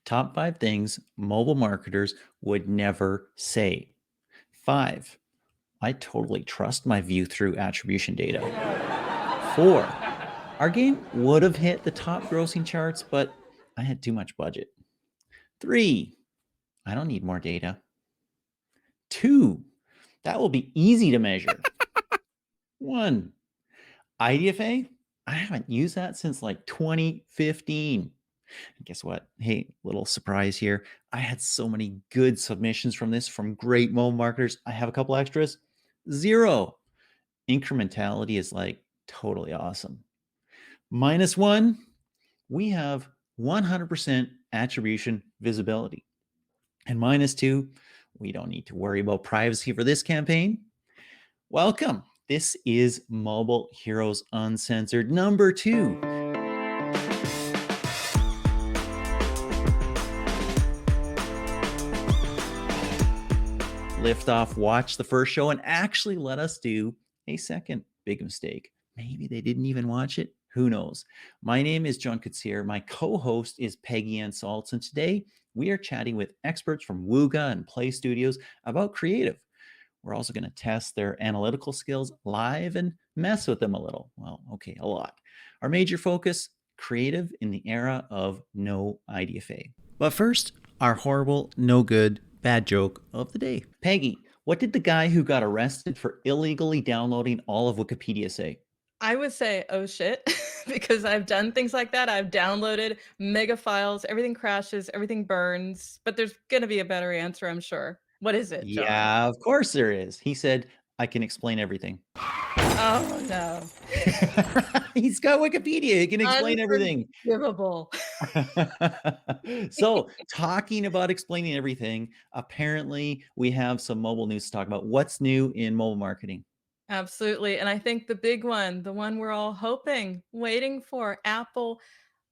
Top 5 things mobile marketers would never say. 5. I totally trust my view through attribution data. 4. Our game would have hit the top grossing charts, but I had too much budget. 3. I don't need more data. 2. That will be easy to measure. 1. IDFA? I haven't used that since like 2015. And guess what? Hey, little surprise here. I had so many good submissions from this from great mobile marketers. I have a couple extras. 0. Incrementality is like totally awesome. -1, we have 100% attribution visibility. And -2, we don't need to worry about privacy for this campaign. Welcome. This is Mobile Heroes Uncensored number 2. Lift off, watch the first show, and actually let us do a second big mistake. Maybe they didn't even watch it. Who knows? My name is John Koetsier. My co-host is Peggy and Salz, and today we are chatting with experts from Wooga and Playstudios about creative. We're also going to test their analytical skills live and mess with them a little. Well, okay, a lot. Our major focus, creative in the era of no IDFA. But first, our horrible, no good, bad joke of the day. Peggy, what did the guy who got arrested for illegally downloading all of Wikipedia say? I would say, "Oh, shit," because I've done things like that. I've downloaded mega files, everything crashes, everything burns, but there's gonna be a better answer, I'm sure. What is it, John? Yeah, of course there is. He said, I can explain everything. Oh, no. He's got Wikipedia. He can explain everything. Unforgivable. So, talking about explaining everything, apparently we have some mobile news to talk about. What's new in mobile marketing? Absolutely, and I think the big one, the one we're all hoping, waiting for, Apple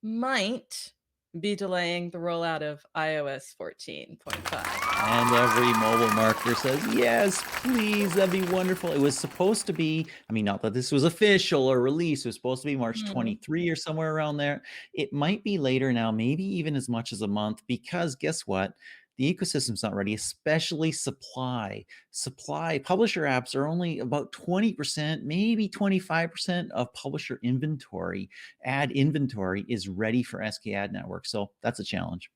might be delaying the rollout of iOS 14.5. And every mobile marketer says, yes, please, that'd be wonderful. It was supposed to be, I mean, not that this was official or released, it was supposed to be March Mhm. 23 or somewhere around there. It might be later now, maybe even as much as a month, because guess what? The ecosystem's not ready, especially supply. Supply publisher apps are only about 20%, maybe 25% of publisher inventory. Ad inventory is ready for SK Ad Network. So that's a challenge.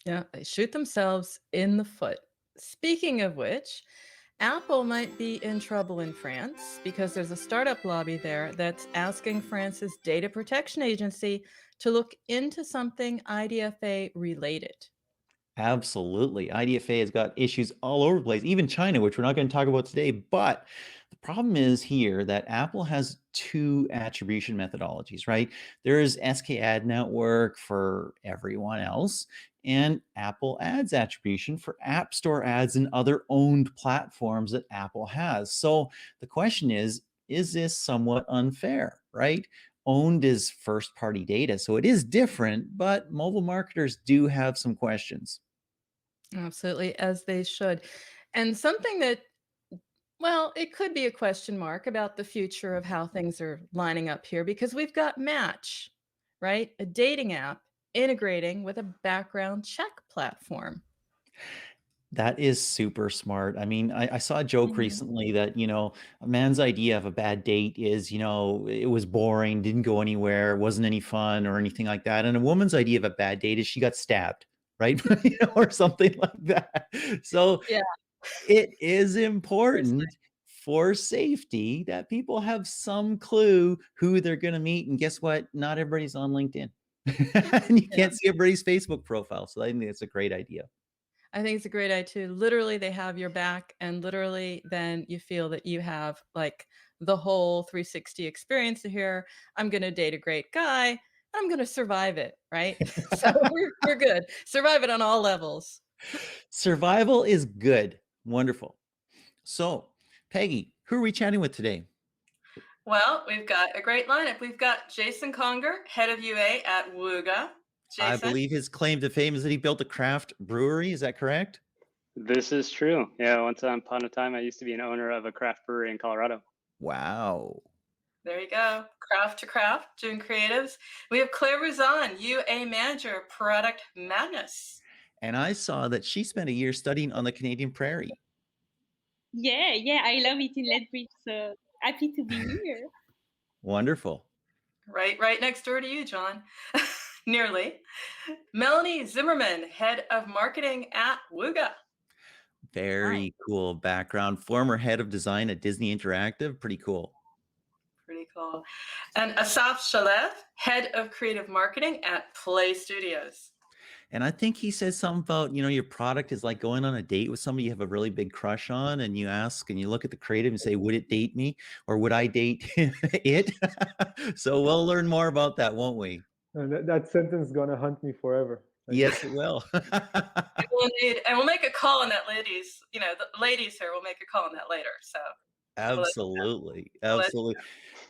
Yeah, they shoot themselves in the foot. Speaking of which, Apple might be in trouble in France because there's a startup lobby there that's asking France's data protection agency to look into something IDFA related. Absolutely. IDFA has got issues all over the place, even China, which we're not going to talk about today. But the problem is here that Apple has two attribution methodologies, right? There's SK Ad Network for everyone else, and Apple Ads attribution for App Store ads and other owned platforms that Apple has. So the question is this somewhat unfair, right? Owned is first party data. So it is different, but mobile marketers do have some questions. Absolutely, as they should. And something that, well, it could be a question mark about the future of how things are lining up here because we've got Match, right? A dating app integrating with a background check platform. That is super smart. I mean, I saw a joke Mhm. recently that, a man's idea of a bad date is, it was boring, didn't go anywhere, wasn't any fun or anything like that. And a woman's idea of a bad date is she got stabbed, right? Or something like that. So Yeah, it is seriously. important for safety that people have some clue who they're going to meet. And guess what? Not everybody's on LinkedIn. And you Yeah. can't see everybody's Facebook profile. So I think that's a great idea. I think it's a great idea too. Literally, they have your back, and literally, then you feel that you have like the whole 360 experience to hear, I'm going to date a great guy, and I'm going to survive it, right? So we're good. Survive it on all levels. Survival is good. Wonderful. So, Peggy, who are we chatting with today? Well, we've got a great lineup. We've got Jason Conger, head of UA at Wooga. I Jason, believe his claim to fame is that he built a craft brewery. Is that correct? This is true. Yeah, once upon a time, I used to be an owner of a craft brewery in Colorado. Wow. There you go. Craft to craft, doing creatives. We have Claire Rozain, UA manager, product madness. And I saw that she spent a year studying on the Canadian prairie. Yeah, I love it in Lethbridge, so happy to be here. Wonderful. Right next door to you, John. Nearly. Melanie Zimmermann, head of marketing at Wooga. Very cool background. Former head of design at Disney Interactive. Pretty cool. Pretty cool. And Assaf Shalev, head of creative marketing at Playstudios. And I think he says something about, your product is like going on a date with somebody you have a really big crush on, and you ask and you look at the creative and say, would it date me or would I date it? So we'll learn more about that, won't we? That sentence is going to haunt me forever. Yes, it will. And we'll make a call on that, ladies. The ladies here will make a call on that later. So absolutely.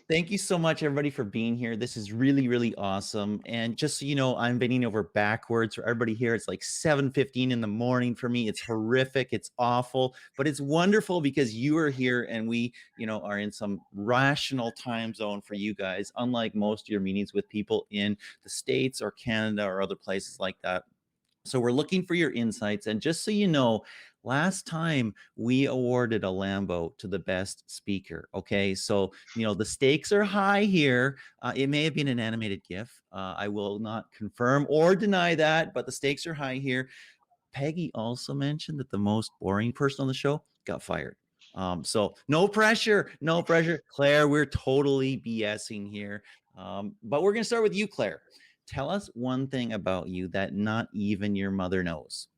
Thank you so much, everybody, for being here. This is really, really awesome. And just so you know, I'm bending over backwards for everybody here. It's like 7:15 in the morning for me. It's horrific. It's awful, but it's wonderful because you are here and we, are in some rational time zone for you guys, unlike most of your meetings with people in the States or Canada or other places like that. So we're looking for your insights. And just so you know, last time we awarded a Lambo to the best speaker. Okay. So, the stakes are high here. It may have been an animated GIF. I will not confirm or deny that, but the stakes are high here. Peggy also mentioned that the most boring person on the show got fired. So no pressure. Claire, we're totally BSing here. But we're going to start with you, Claire. Tell us one thing about you that not even your mother knows.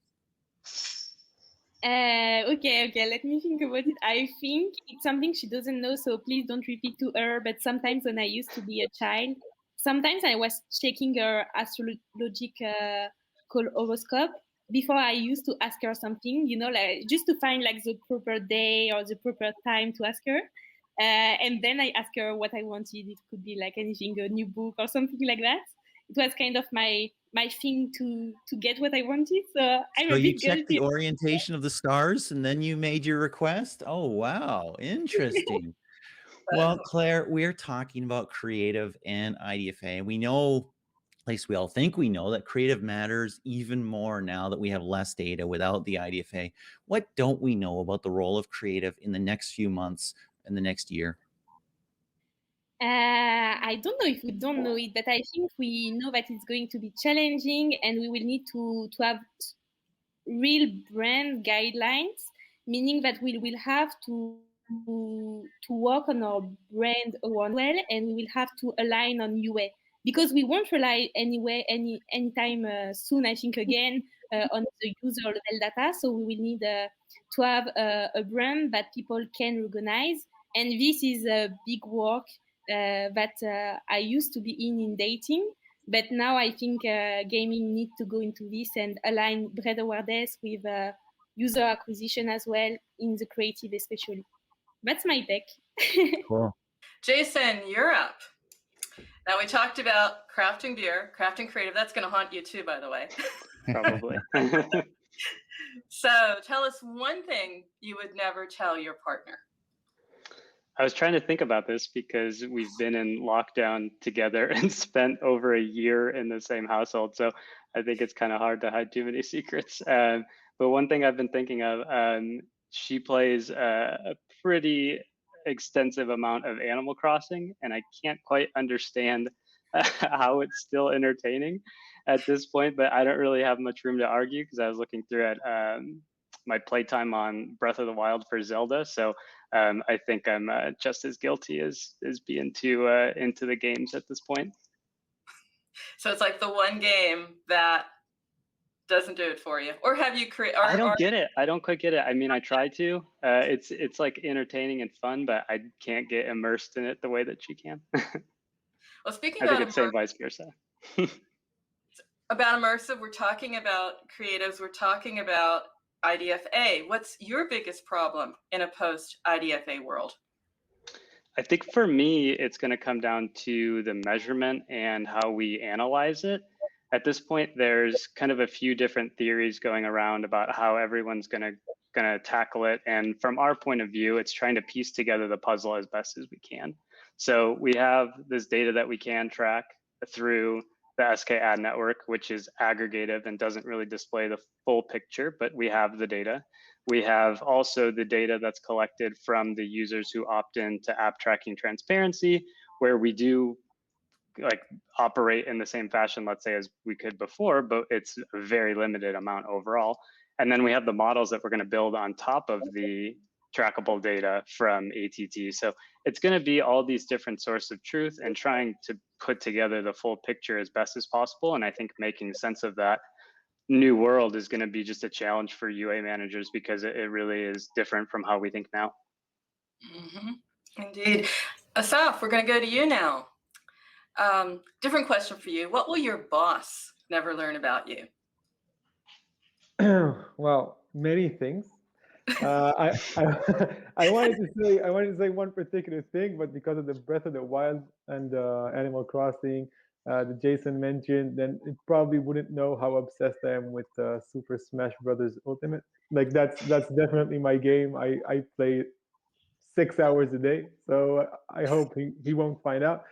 Okay. Let me think about it. I think it's something she doesn't know, so please don't repeat to her. But sometimes when I used to be a child, sometimes I was checking her astrological horoscope before I used to ask her something, like just to find like the proper day or the proper time to ask her. And then I asked her what I wanted. It could be like anything, a new book or something like that. It was kind of my thing to get what I wanted. So you checked the orientation of the stars and then you made your request? Oh, wow. Interesting. Well, Claire, we're talking about creative and IDFA. And we know, at least we all think we know, that creative matters even more now that we have less data without the IDFA. What don't we know about the role of creative in the next few months and the next year? I don't know if we don't know it, but I think we know that it's going to be challenging and we will need to have real brand guidelines, meaning that we will have to work on our brand around well, and we will have to align on UA because we won't rely anytime soon, I think, again, on the user level data. So we will need to have a brand that people can recognize. And this is a big work that I used to be in dating. But now I think gaming needs to go into this and align brand awareness with user acquisition as well in the creative especially. That's my take. Cool. Jason, you're up. Now we talked about crafting beer, crafting creative. That's going to haunt you too, by the way. Probably. So tell us one thing you would never tell your partner. I was trying to think about this because we've been in lockdown together and spent over a year in the same household. So I think it's kind of hard to hide too many secrets. But one thing I've been thinking of, she plays a pretty extensive amount of Animal Crossing, and I can't quite understand how it's still entertaining at this point, but I don't really have much room to argue because I was looking through at my playtime on Breath of the Wild for Zelda. So I think I'm just as guilty as being into the games at this point. So it's like the one game that doesn't do it for you, or have you created? I don't get it. I don't quite get it. I mean, I try to. It's like entertaining and fun, but I can't get immersed in it the way that she can. Well, speaking I about think it's same vice versa. About immersive, we're talking about creatives. We're talking about IDFA. What's your biggest problem in a post-IDFA world? I think for me, it's going to come down to the measurement and how we analyze it. At this point, there's kind of a few different theories going around about how everyone's going to tackle it. And from our point of view, it's trying to piece together the puzzle as best as we can. So we have this data that we can track through the SK ad network, which is aggregative and doesn't really display the full picture, but we have the data. We have also the data that's collected from the users who opt in to app tracking transparency, where we do like operate in the same fashion, let's say, as we could before, but it's a very limited amount overall. And then we have the models that we're going to build on top of the trackable data from ATT. So it's going to be all these different sources of truth and trying to put together the full picture as best as possible. And I think making sense of that new world is going to be just a challenge for UA managers because it really is different from how we think now. Indeed. Assaf, we're going to go to you now. Different question for you. What will your boss never learn about you? Well, many things. I wanted to say one particular thing, but because of the Breath of the Wild and Animal Crossing that Jason mentioned, then it probably wouldn't know how obsessed I am with Super Smash Brothers Ultimate. Like that's definitely my game. I play 6 hours a day, so I hope he won't find out.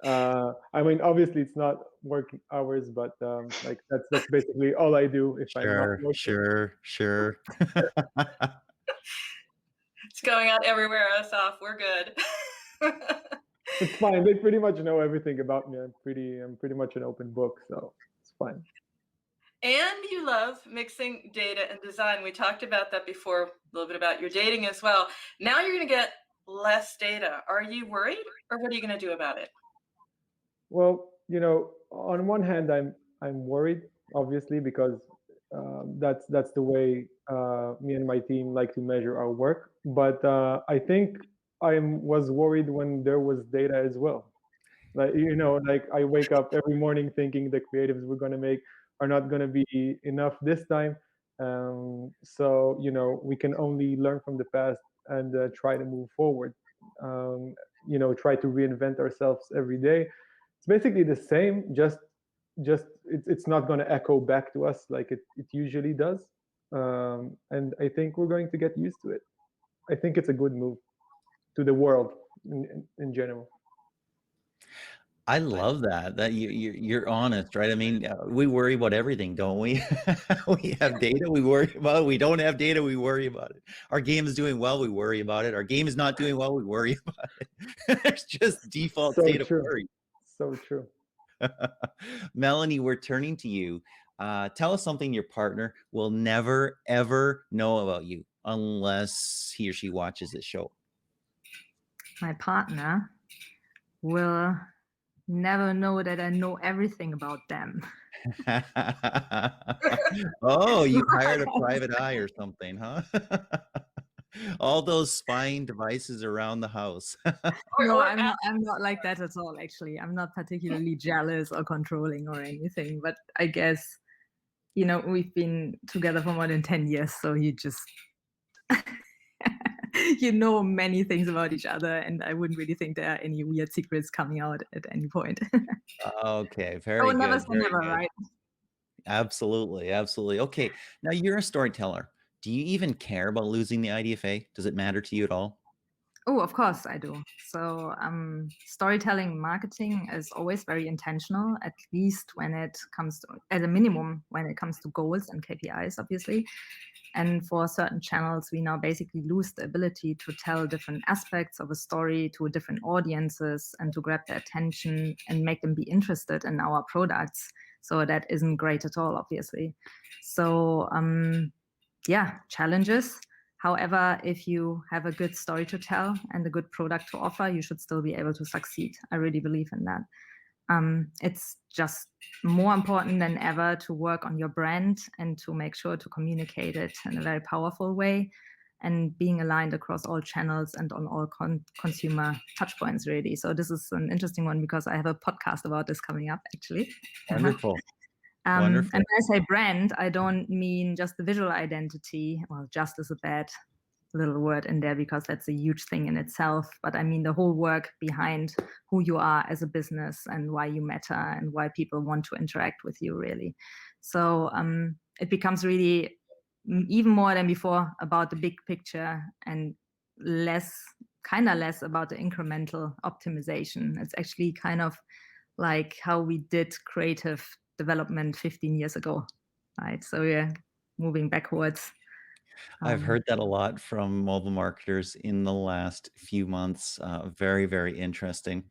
I mean, obviously it's not working hours, but like that's basically all I do if I'm not working. Sure. It's going out everywhere, Assaf. We're good. It's fine. They pretty much know everything about me. I'm pretty much an open book, so it's fine. And you love mixing data and design. We talked about that before, a little bit about your dating as well. Now you're going to get less data. Are you worried, or what are you going to do about it? Well, on one hand, I'm worried, obviously, because that's the way me and my team like to measure our work. But I think I was worried when there was data as well. Like like I wake up every morning thinking the creatives we're gonna make are not gonna be enough this time. So we can only learn from the past and try to move forward. Try to reinvent ourselves every day. It's basically the same, just it's not going to echo back to us like it usually does. And I think we're going to get used to it. I think it's a good move to the world in general. I love that you're honest, right? I mean, we worry about everything, don't we? We have data, we worry about it. We don't have data, we worry about it. Our game is doing well, we worry about it. Our game is not doing well, we worry about it. There's just default state of worry. So true. Melanie, we're turning to you. Tell us something your partner will never, ever know about you unless he or she watches this show. My partner will never know that I know everything about them. Oh, you hired a private eye or something, huh? All those spying devices around the house. No, I'm not like that at all, actually. I'm not particularly jealous or controlling or anything, but I guess, we've been together for more than 10 years, so you just many things about each other, and I wouldn't really think there are any weird secrets coming out at any point. Okay, very good. Never say never, right? Absolutely. Okay, now you're a storyteller. Do you even care about losing the IDFA? Does it matter to you at all? Oh, of course I do. So storytelling marketing is always very intentional, at least when it comes to, at a minimum, when it comes to goals and KPIs, obviously. And for certain channels, we now basically lose the ability to tell different aspects of a story to different audiences and to grab their attention and make them be interested in our products. So that isn't great at all, obviously. So yeah, challenges. However, if you have a good story to tell and a good product to offer, you should still be able to succeed. I really believe in that. It's just more important than ever to work on your brand and to make sure to communicate it in a very powerful way and being aligned across all channels and on all consumer touchpoints, really. So this is an interesting one because I have a podcast about this coming up, actually. Wonderful. And when I say brand, I don't mean just the visual identity. Well, just is a bad little word in there because that's a huge thing in itself. But I mean the whole work behind who you are as a business and why you matter and why people want to interact with you, really. So it becomes really even more than before about the big picture and less kind of less about the incremental optimization. It's actually kind of like how we did creative development 15 years ago, right? So we're moving backwards. I've heard that a lot from mobile marketers in the last few months. Very, very interesting.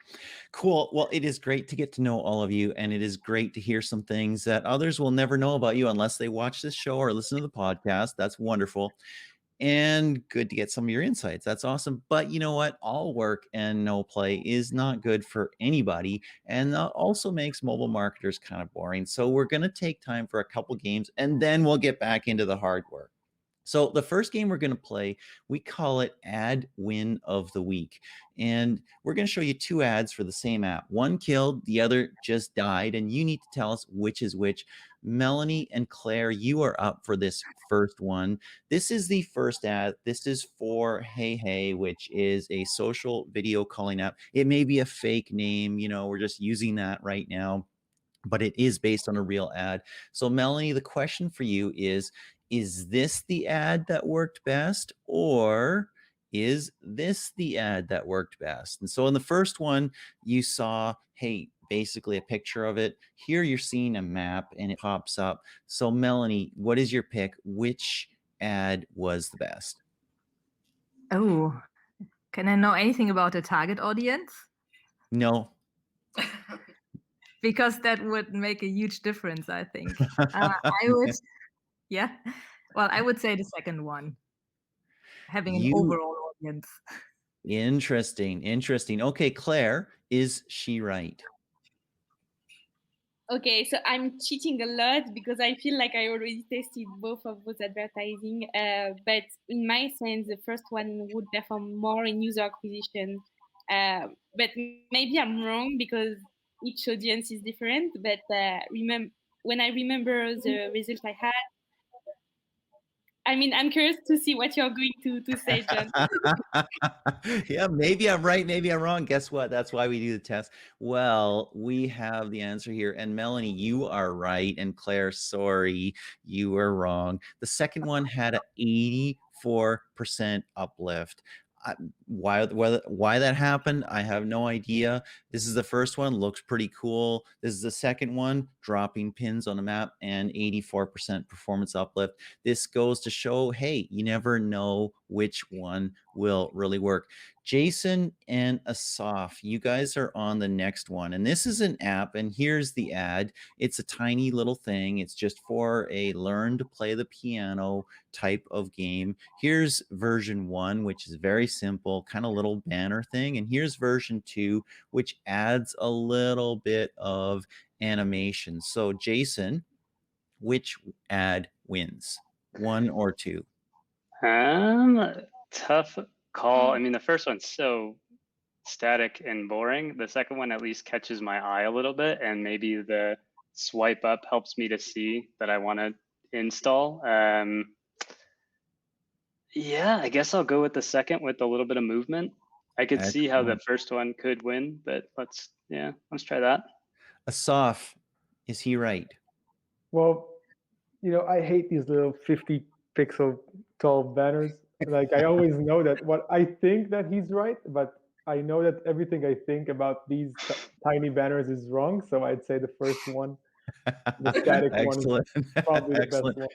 Cool. Well, it is great to get to know all of you, and it is great to hear some things that others will never know about you unless they watch this show or listen to the podcast. That's wonderful. And good to get some of your insights. That's awesome. But you know what? All work and no play is not good for anybody, and that also makes mobile marketers kind of boring. So we're going to take time for a couple games, and then we'll get back into the hard work. So the first game we're going to play, we call it Ad Win of the Week. And we're going to show you two ads for the same app. One killed, the other just died, and you need to tell us which is which. Melanie and Claire, you are up for this first one. This is the first ad. This is for Hey Hey, which is a social video calling app. It may be a fake name, we're just using that right now, but it is based on a real ad. So Melanie, the question for you is this the ad that worked best, or is this the ad that worked best? And so in the first one, you saw, hey, basically a picture of it. Here you're seeing a map and it pops up. So Melanie, what is your pick? Which ad was the best? Oh, can I know anything about the target audience? No. Because that would make a huge difference, I think. I would, yeah. Well, I would say the second one, having an overall audience. Interesting. Okay, Claire, is she right? Okay, so I'm cheating a lot because I feel like I already tested both of those advertising. But in my sense, the first one would perform more in user acquisition. But maybe I'm wrong because each audience is different. But when I remember the result I had, I'm curious to see what you're going to say, John. Yeah, maybe I'm right, maybe I'm wrong. Guess what? That's why we do the test. Well, we have the answer here. And Melanie, you are right. And Claire, sorry, you were wrong. The second one had an 84% uplift. Why that happened, I have no idea. This is the first one, looks pretty cool. This is the second one, dropping pins on the map and 84% performance uplift. This goes to show, hey, you never know which one will really work. Jason and Assaf, you guys are on the next one. And this is an app, and here's the ad. It's a tiny little thing. It's just for a learn to play the piano type of game. Here's version 1, which is very simple, kind of little banner thing. And here's version 2, which adds a little bit of animation. So Jason, which ad wins? 1 or 2? Tough call. I mean, the first one's so static and boring. The second one at least catches my eye a little bit, and maybe the swipe up helps me to see that I want to install. Yeah, I guess I'll go with the second with a little bit of movement. I could see how the first one could win, but let's try that. Assaf, is he right? Well, I hate these little 50 pixel tall banners. Like, I always know that what I think that he's right, but I know that everything I think about these tiny banners is wrong. So I'd say the first one, the static one, is probably the best one.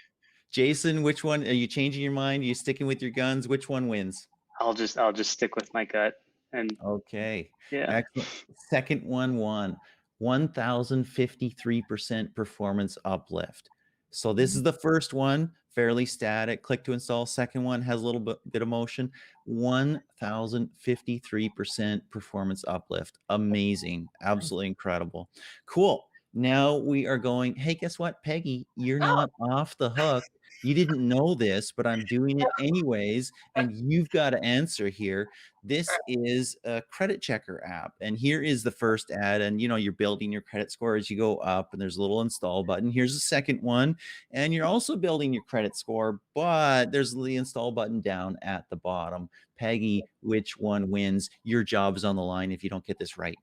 Jason, which one? Are you changing your mind? Are you sticking with your guns? Which one wins? I'll just stick with my gut. And okay. Yeah. Excellent. Second one won 1,053% performance uplift. So this is the first one, fairly static. Click to install. Second one has a little bit of motion. 1,053% performance uplift. Amazing. Absolutely incredible. Cool. Now we are going, hey, guess what, Peggy? You're not off the hook. You didn't know this, but I'm doing it anyways, and you've got to answer here. This is a credit checker app, and here is the first ad, and you're building your credit score as you go up, and there's a little install button. Here's the second one, and you're also building your credit score, but there's the install button down at the bottom. Peggy, which one wins? Your job is on the line if you don't get this right.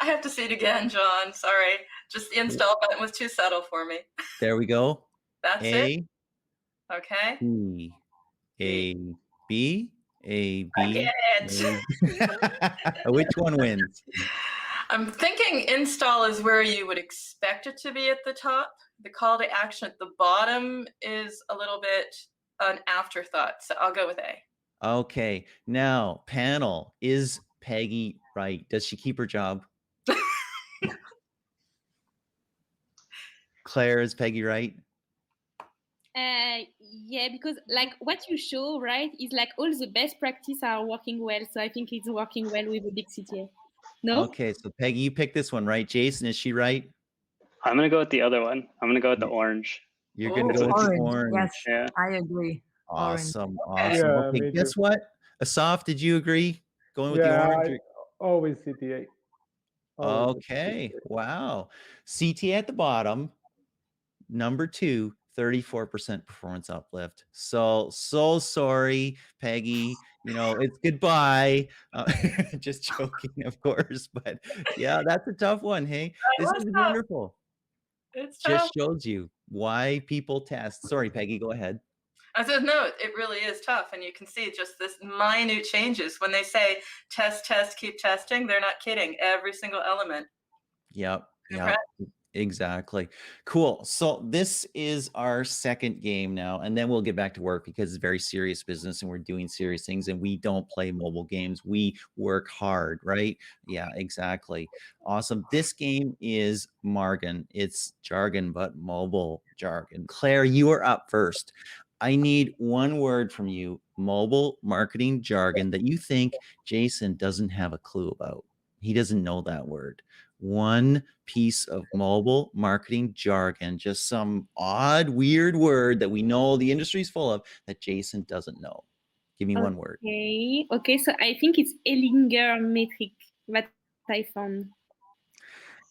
I have to see it again, John. Sorry. Just the install button was too subtle for me. There we go. That's it. A, Okay. B, A, B, A, I B. get it. Which one wins? I'm thinking install is where you would expect it to be at the top. The call to action at the bottom is a little bit an afterthought. So I'll go with A. Okay. Now, panel, is Peggy right? Does she keep her job? Claire, is Peggy right? Yeah, because like what you show, right, is like all the best practice are working well. So I think it's working well with a big CTA. No? Okay, so Peggy, you picked this one, right? Jason, is she right? I'm gonna go with the other one. I'm gonna go with the orange. You're going to Oh, go with the Orange. orange. Yes, Yeah. I agree. Orange. Awesome. Okay. Awesome. Yeah, Okay, me guess too. what? Assaf, did you agree? Going with the Yeah, orange? always CTA. Always Okay. CTA. Wow. CTA at the bottom. Number 2, 34% performance uplift. So sorry, Peggy. It's goodbye. Just joking, of course. But yeah, that's a tough one. Hey, this was is tough. wonderful. It's tough. Just shows you why people test. Sorry, Peggy, go ahead. I said, no, it really is tough. And you can see just this minute changes. When they say test, keep testing, they're not kidding. Every single element. Yep. Impressive. Exactly. Cool. So this is our second game now, and then we'll get back to work because it's very serious business and we're doing serious things and we don't play mobile games. We work hard, right? Yeah, exactly. Awesome. This game is Margin. It's jargon, but mobile jargon. Claire, you are up first. I need one word from you, mobile marketing jargon, that you think Jason doesn't have a clue about. He doesn't know that word. One piece of mobile marketing jargon, just some odd, weird word that we know the industry's full of that Jason doesn't know. Give me one word. Okay, so I think it's Ellinger metric that I found.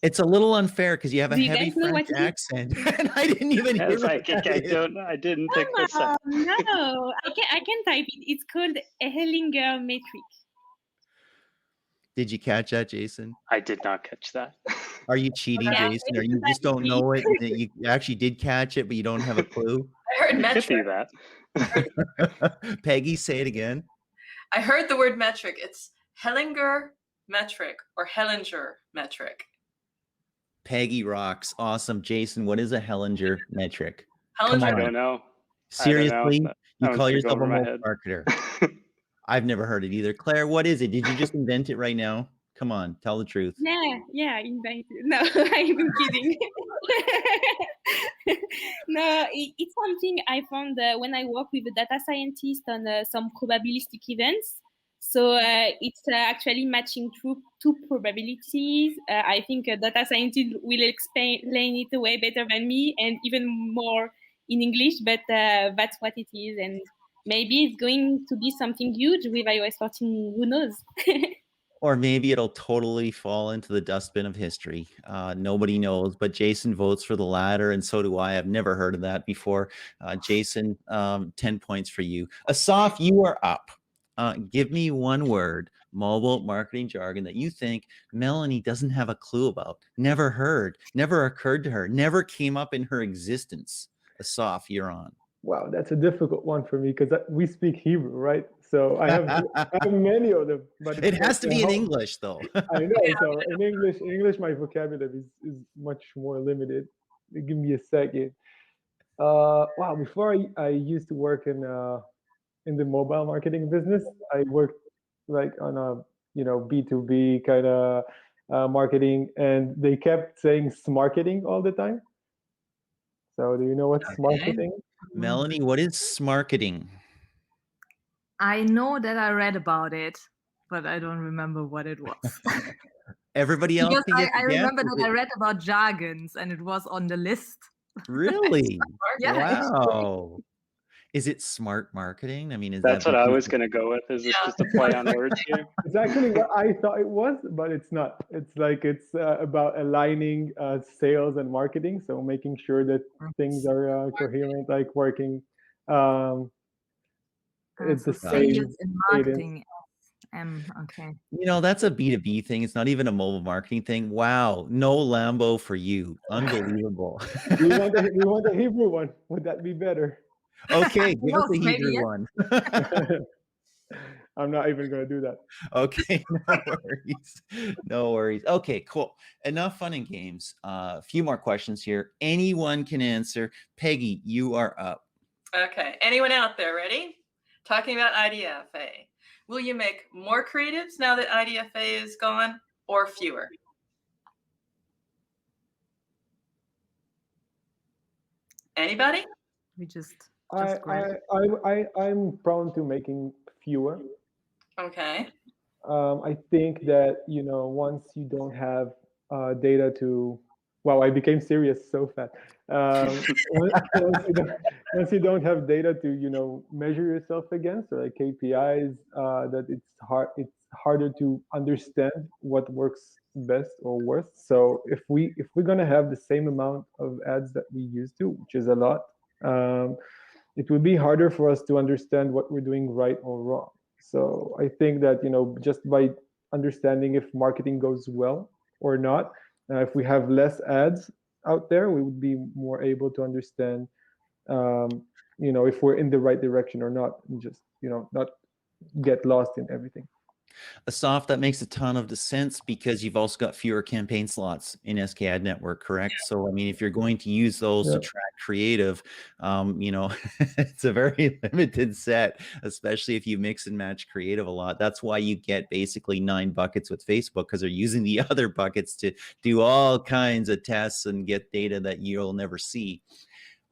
It's a little unfair because you have a Do you heavy guys know French what it is? accent, and I didn't even hear Yes, what that is. I didn't pick this up. No, I can type it. It's called Ellinger metric. Did you catch that, Jason? I did not catch that. Are you cheating, Yeah, Jason? Or you just don't know it? That you actually did catch it, but you don't have a clue? I heard It could be metric. that. Peggy, say it again. I heard the word metric. It's Hellinger metric or Hellinger metric. Peggy rocks. Awesome. Jason, what is a Hellinger metric? Hellinger. I don't know. Seriously? That You one's call gonna go yourself a over my mobile head. marketer. I've never heard it either. Claire, what is it? Did you just invent it right now? Come on, tell the truth. Yeah, invited. No, I'm kidding. No, it's something I found when I work with a data scientist on some probabilistic events. So it's actually matching two probabilities. I think a data scientist will explain it way better than me and even more in English, but that's what it is. And maybe it's going to be something huge with iOS 14, who knows? Or maybe it'll totally fall into the dustbin of history. Nobody knows, but Jason votes for the latter, and so do I. I've never heard of that before. Jason, 10 points for you. Assaf, you are up. Give me one word, mobile marketing jargon, that you think Melanie doesn't have a clue about, never heard, never occurred to her, never came up in her existence. Assaf, you're on. Wow, that's a difficult one for me because we speak Hebrew, right? So I have many of them. But it has to be in English, though. I know. So in English, my vocabulary is much more limited. Give me a second. Wow, before I used to work in the mobile marketing business. I worked like on a B2B kind of marketing, and they kept saying smarketing all the time. So do you know what's smarketing? Melanie, what is smarketing? I know that I read about it, but I don't remember what it was. Everybody else because can get I the guess? remember that I read about jargons and it was on the list. Really? Yeah. Wow. Is it smart marketing? I mean, is That's that what I was going to go with. Is this just a play on words here? It's actually what I thought it was, but it's not. It's about aligning sales and marketing, so making sure that things are coherent, like working. It's the same sales and marketing. Okay. You know, that's a B2B thing. It's not even a mobile marketing thing. Wow. No Lambo for you. Unbelievable. we want the Hebrew one. Would that be better? Okay, give us the Maybe, Hebrew yeah. one. I'm not even going to do that. Okay, no worries. No worries. Okay, cool. Enough fun and games. A few more questions here. Anyone can answer. Peggy, you are up. Okay, anyone out there ready? Talking about IDFA. Will you make more creatives now that IDFA is gone, or fewer? Anybody? We just I'm prone to making fewer. Okay. I think that once you don't have data to, wow, I became serious so fast. Once you don't have data to measure yourself against, or like KPIs, that it's harder to understand what works best or worst. So if we're gonna have the same amount of ads that we used to, which is a lot, it will be harder for us to understand what we're doing right or wrong. So I think that just by understanding if marketing goes well or not, if we have less ads out there, we would be more able to understand, if we're in the right direction or not, and just not get lost in everything. Assaf, that makes a ton of sense because you've also got fewer campaign slots in SK Ad Network, correct? So, I mean, if you're going to use those to track creative, it's a very limited set, especially if you mix and match creative a lot. That's why you get basically 9 buckets with Facebook, because they're using the other buckets to do all kinds of tests and get data that you'll never see.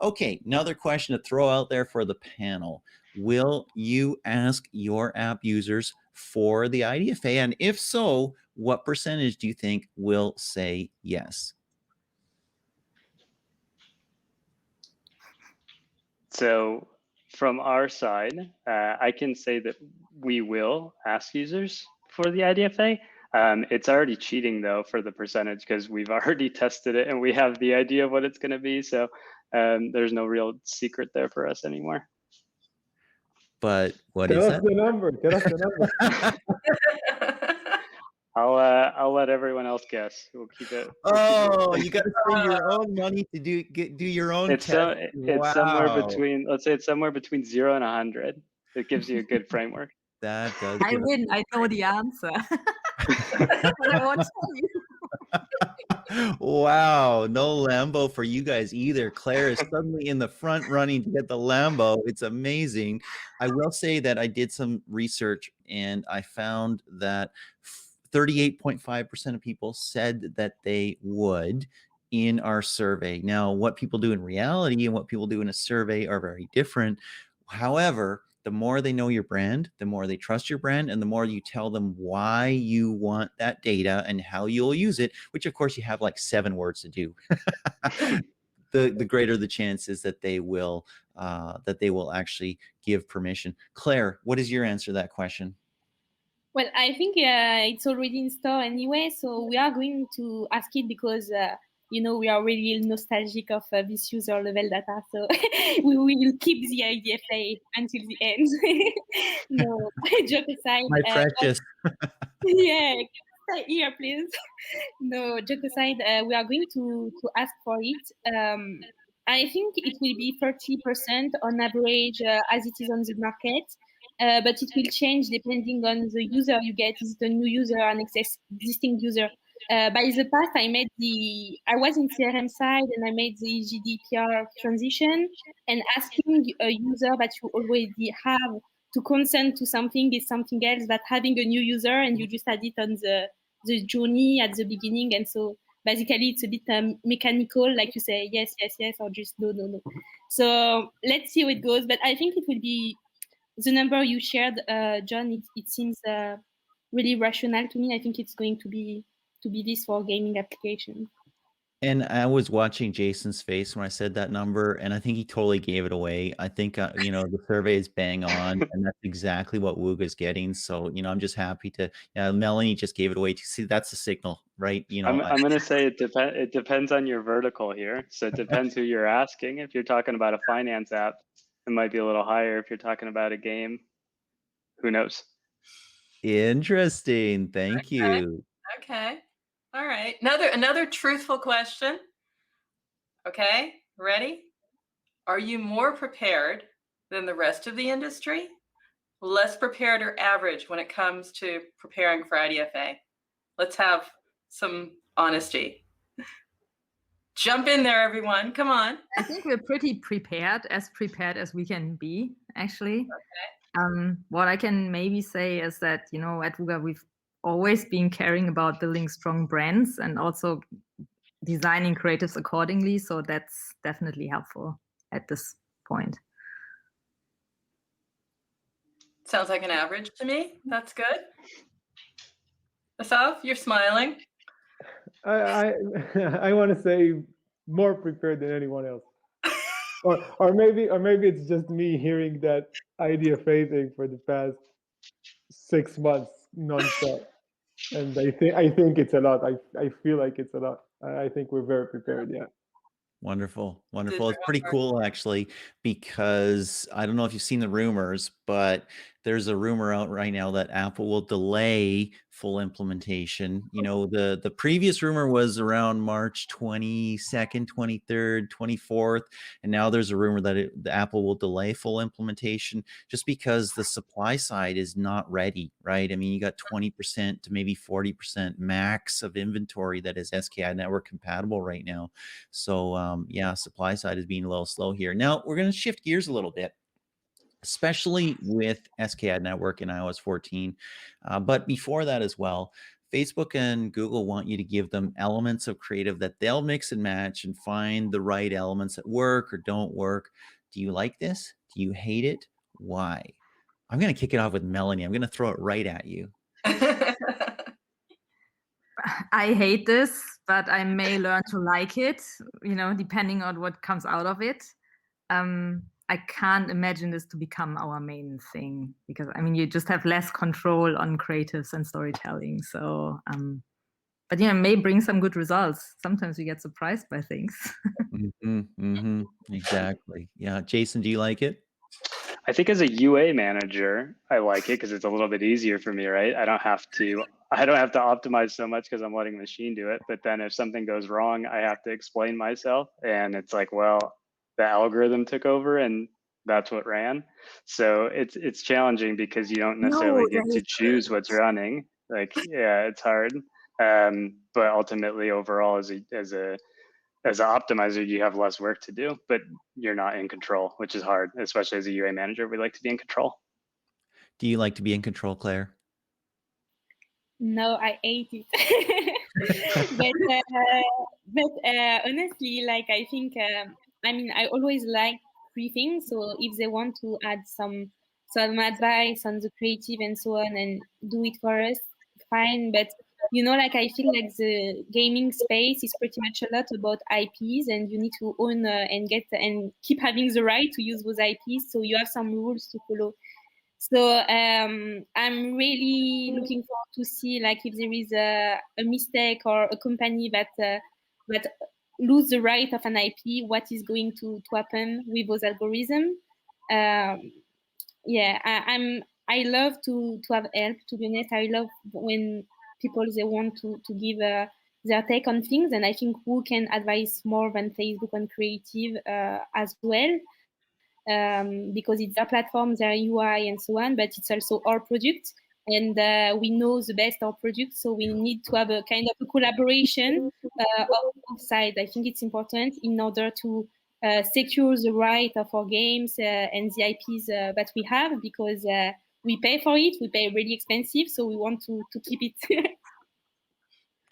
Okay, another question to throw out there for the panel. Will you ask your app users for the IDFA? And if so, what percentage do you think will say yes? So from our side, I can say that we will ask users for the IDFA. It's already cheating though for the percentage, because we've already tested it and we have the idea of what it's going to be. So there's no real secret there for us anymore. But what Tell is us that? the number. Tell us the number. I'll let everyone else guess. We'll keep it. Oh, you got to spend your own money to do your own It's test. it's somewhere Wow. between, let's say it's somewhere between 0 and 100. It gives you a good framework. That does. I win. I know the answer. But I won't tell you. Wow, no Lambo for you guys either. Claire is suddenly in the front running to get the Lambo. It's amazing. I will say that I did some research and I found that 38.5% of people said that they would in our survey. Now, what people do in reality and what people do in a survey are very different. However, the more they know your brand, the more they trust your brand, and the more you tell them why you want that data and how you'll use it, which of course you have like 7 words to do, the greater the chances that they will actually give permission. Claire, what is your answer to that question? Well, I think it's already in store anyway, so we are going to ask it because we are really nostalgic of this user level data, so we will keep the IDFA until the end. No, joke aside. My precious. Yeah, stay here, please. No, joke aside, we are going to ask for it. I think it will be 30% on average as it is on the market. But it will change depending on the user you get. Is it a new user or an existing user? By the past, I was in CRM side and I made the GDPR transition, and asking a user that you already have to consent to something is something else than having a new user and you just add it on the journey at the beginning. And so basically it's a bit mechanical, like you say yes, yes, yes, or just no, no, no. So let's see how it goes. But I think it will be the number you shared, John. It seems really rational to me. I think it's going to be this for gaming applications. And I was watching Jason's face when I said that number, and I think he totally gave it away. I think, the survey is bang on, and that's exactly what Wooga is getting. So, I'm just happy to, Melanie just gave it away. See, that's the signal, right? I'm going to say it depends on your vertical here. So it depends who you're asking. If you're talking about a finance app, it might be a little higher. If you're talking about a game, who knows? Interesting. Thank you. Okay. All right. Another truthful question. Okay, ready? Are you more prepared than the rest of the industry, less prepared or average when it comes to preparing for IDFA? Let's have some honesty. Jump in there, everyone. Come on. I think we're pretty prepared as we can be, actually. Okay. What I can maybe say is that, you know, at Wooga, we've always been caring about building strong brands and also designing creatives accordingly. So that's definitely helpful at this point. Sounds like an average to me. That's good. Assaf, you're smiling. I want to say more prepared than anyone else. or maybe it's just me hearing that IDFA thing for the past 6 months nonstop, and I think it's a lot. I feel like it's a lot. I think we're very prepared. Yeah. Wonderful. It's pretty cool, actually, because I don't know if you've seen the rumors, but there's a rumor out right now that Apple will delay full implementation. You know, the previous rumor was around March 22nd, 23rd, 24th, and now there's a rumor that the Apple will delay full implementation just because the supply side is not ready, right? I mean, you got 20% to maybe 40% max of inventory that is SKI network compatible right now. So yeah, supply side is being a little slow here. Now we're going to shift gears a little bit, especially with SKI network in iOS 14. But before that as well, Facebook and Google want you to give them elements of creative that they'll mix and match and find the right elements that work or don't work. Do you like this? Do you hate it? Why? I'm going to kick it off with Melanie. I'm going to throw it right at you. I hate this, but I may learn to like it, you know, depending on what comes out of it. I can't imagine this to become our main thing because, I mean, you just have less control on creatives and storytelling. So, but yeah, it may bring some good results. Sometimes we get surprised by things. Exactly. Yeah. Jason, do you like it? I think as a UA manager, I like it because it's a little bit easier for me, right? I don't have to optimize so much because I'm letting the machine do it. But then if something goes wrong, I have to explain myself. And it's like, well, the algorithm took over and that's what ran. So it's challenging because you don't necessarily get to choose what's running. Like, yeah, it's hard. But ultimately, overall, as an optimizer, you have less work to do, but you're not in control, which is hard, especially as a UA manager. We like to be in control. Do you like to be in control, Claire? No, I hate it. but honestly, like, I think, I mean, I always like briefings. So if they want to add some advice on the creative and so on and do it for us, fine. But, you know, like, I feel like the gaming space is pretty much a lot about IPs, and you need to own and get and keep having the right to use those IPs. So you have some rules to follow. So I'm really looking forward to see, like, if there is a mistake or a company that lose the right of an IP, what is going to happen with those algorithms. Yeah, I love to have help. To be honest, I love when people, they want to give their take on things, and I think who can advise more than Facebook on creative as well. Because it's their platform, their UI, and so on, but it's also our product, and we know the best our product, so we need to have a kind of a collaboration of both sides. I think it's important in order to secure the right of our games and the IPs that we have, because we pay for it, we pay really expensive, so we want to keep it.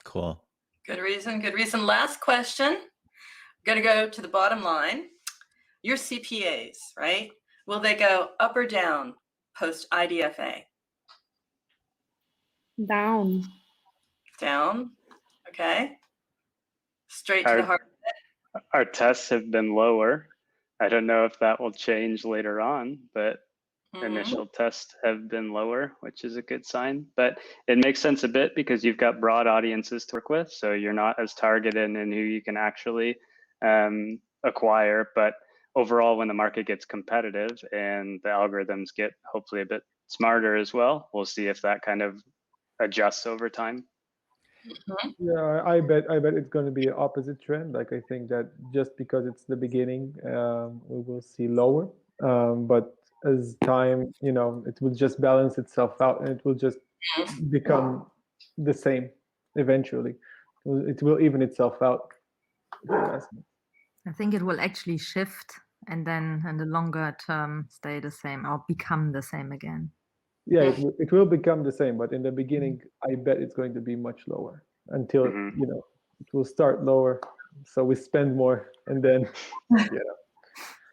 Cool. Good reason. Last question. Got to go to the bottom line. Your CPAs, right? Will they go up or down post-IDFA? Down. Down. Okay. Straight to the heart. Our tests have been lower. I don't know if that will change later on, but initial tests have been lower, which is a good sign. But it makes sense a bit because you've got broad audiences to work with, so you're not as targeted in who you can actually acquire. But overall, when the market gets competitive and the algorithms get hopefully a bit smarter as well, we'll see if that kind of adjusts over time. Yeah, I bet it's going to be an opposite trend. Like, I think that just because it's the beginning, we will see lower. But as time, it will just balance itself out, and it will just become the same eventually. It will even itself out. I think it will actually shift and then in the longer term stay the same or become the same again. Yeah, it will become the same, but in the beginning, I bet it's going to be much lower until it will start lower, so we spend more, and then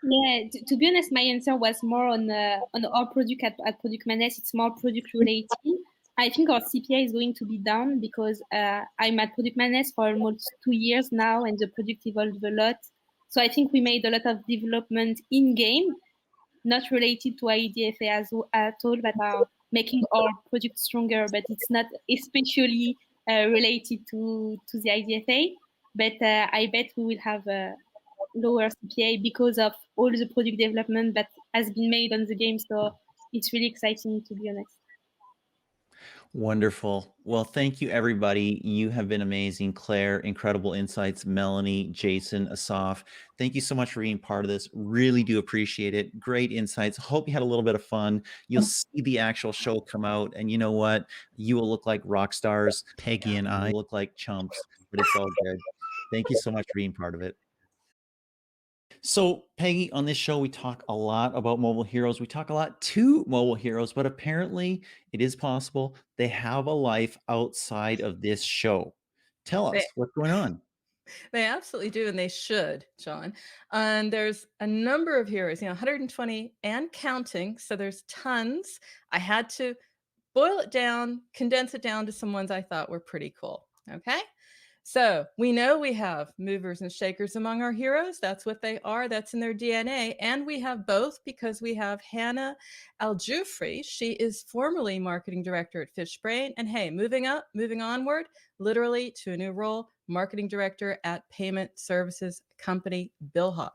Yeah, to be honest, my answer was more on our product at Product Madness. It's more product related. I think our CPI is going to be down because I'm at Product Madness for almost 2 years now, and the product evolved a lot. So I think we made a lot of development in game, not related to IDFA at all, but are making our product stronger. But it's not especially related to the IDFA. But I bet we will have a lower CPA because of all the product development that has been made on the game. So it's really exciting, to be honest. Wonderful. Well, thank you, everybody. You have been amazing. Claire, incredible insights. Melanie, Jason, Assaf, thank you so much for being part of this. Really do appreciate it. Great insights. Hope you had a little bit of fun. You'll see the actual show come out, and you know what? You will look like rock stars. Peggy and I look like chumps, but it's all good. Thank you so much for being part of it. So, Peggy, on this show, we talk a lot about mobile heroes. We talk a lot to mobile heroes, but apparently it is possible they have a life outside of this show. Tell us what's going on. They absolutely do, and they should, John. And there's a number of heroes, 120 and counting. So there's tons. I had to boil it down, condense it down to some ones I thought were pretty cool. Okay. So we know we have movers and shakers among our heroes. That's what they are. That's in their DNA. And we have both because we have Hannah Al-Jufri. She is formerly marketing director at Fishbrain. And hey, moving onward, literally to a new role, marketing director at payment services company Billhop.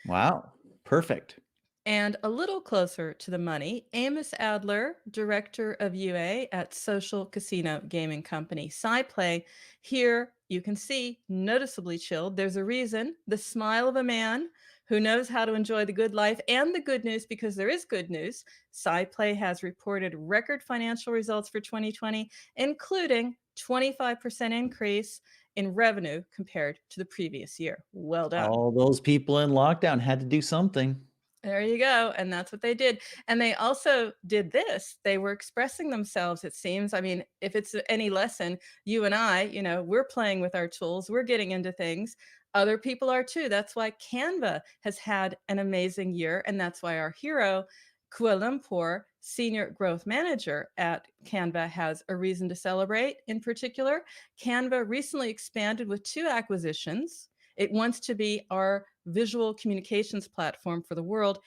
Wow. Perfect. And a little closer to the money, Amos Adler, director of UA at social casino gaming company SciPlay. Here you can see noticeably chilled. There's a reason. The smile of a man who knows how to enjoy the good life and the good news, because there is good news. SciPlay has reported record financial results for 2020, including 25% increase in revenue compared to the previous year. Well done. All those people in lockdown had to do something. There you go. And that's what they did. And they also did this. They were expressing themselves, it seems. I mean, if it's any lesson, you and I, we're playing with our tools. We're getting into things. Other people are too. That's why Canva has had an amazing year. And that's why our hero, Kuala Lumpur, Senior Growth Manager at Canva, has a reason to celebrate. In particular, Canva recently expanded with 2 acquisitions. It wants to be our visual communications platform for the world,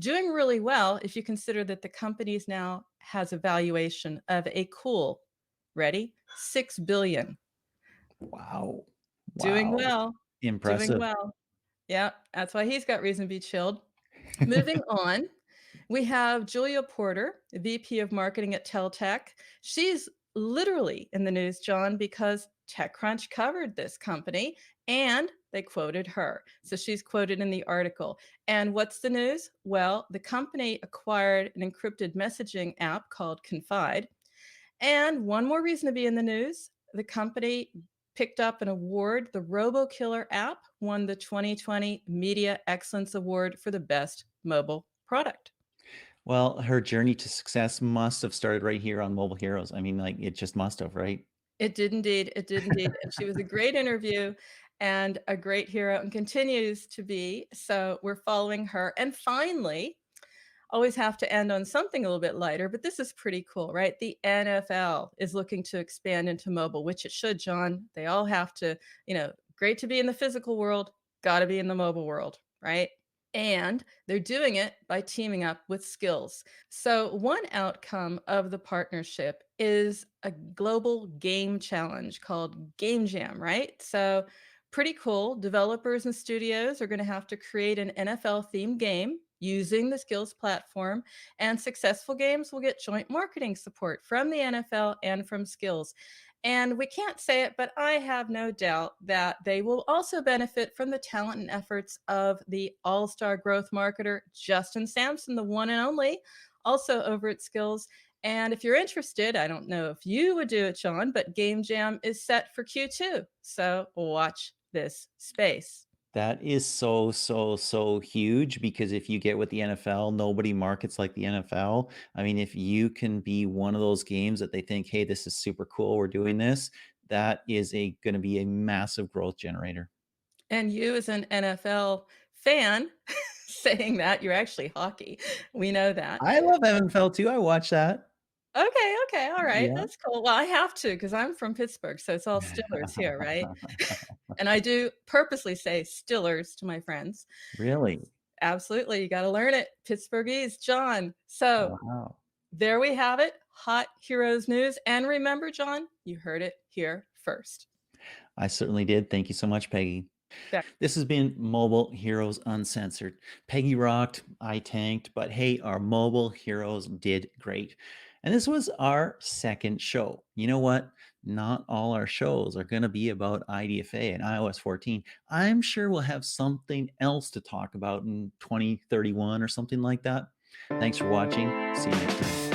doing really well if you consider that the company now has a valuation of a cool, ready, $6 billion. Wow. Doing well. Impressive. Doing well. Yeah, that's why he's got reason to be chilled. Moving on, we have Julia Porter, VP of Marketing at Teltech. She's literally in the news, John, because TechCrunch covered this company and they quoted her. So she's quoted in the article. And what's the news? Well, the company acquired an encrypted messaging app called Confide. And one more reason to be in the news, the company picked up an award. The RoboKiller app won the 2020 Media Excellence Award for the best mobile product. Well, her journey to success must have started right here on Mobile Heroes. I mean, it just must have, right? It did indeed. It did indeed. And she was a great interview and a great hero and continues to be. So we're following her. And finally, always have to end on something a little bit lighter, but this is pretty cool, right? The NFL is looking to expand into mobile, which it should, John. They all have to, great to be in the physical world, got to be in the mobile world, right? And they're doing it by teaming up with Skills. So one outcome of the partnership is a global game challenge called Game Jam, right? So pretty cool. Developers and studios are going to have to create an NFL-themed game using the Skills platform, and successful games will get joint marketing support from the NFL and from Skills. And we can't say it, but I have no doubt that they will also benefit from the talent and efforts of the all-star growth marketer, Justin Sampson, the one and only, also over at Skills. And if you're interested, I don't know if you would do it, Sean, but Game Jam is set for Q2. So watch this space. That is so, so, so huge, because if you get with the NFL, nobody markets like the NFL. I mean, if you can be one of those games that they think, hey, this is super cool, we're doing this, that is going to be a massive growth generator. And you, as an NFL fan, saying that, you're actually hockey. We know that. I love NFL too. I watch that. Okay, all right, Yeah. that's cool. Well, I have to, because I'm from Pittsburgh, so it's all Steelers here, right? And I do purposely say Stillers to my friends. Really? Absolutely, you got to learn it. Pittsburghese, John. So Wow. there we have it, hot heroes news. And remember, John, you heard it here first. I certainly did. Thank you so much, Peggy. This has been Mobile Heroes Uncensored. Peggy rocked, I tanked, but hey, our mobile heroes did great. And this was our second show. You know what? Not all our shows are going to be about IDFA and iOS 14. I'm sure we'll have something else to talk about in 2031 or something like that. Thanks for watching. See you next time.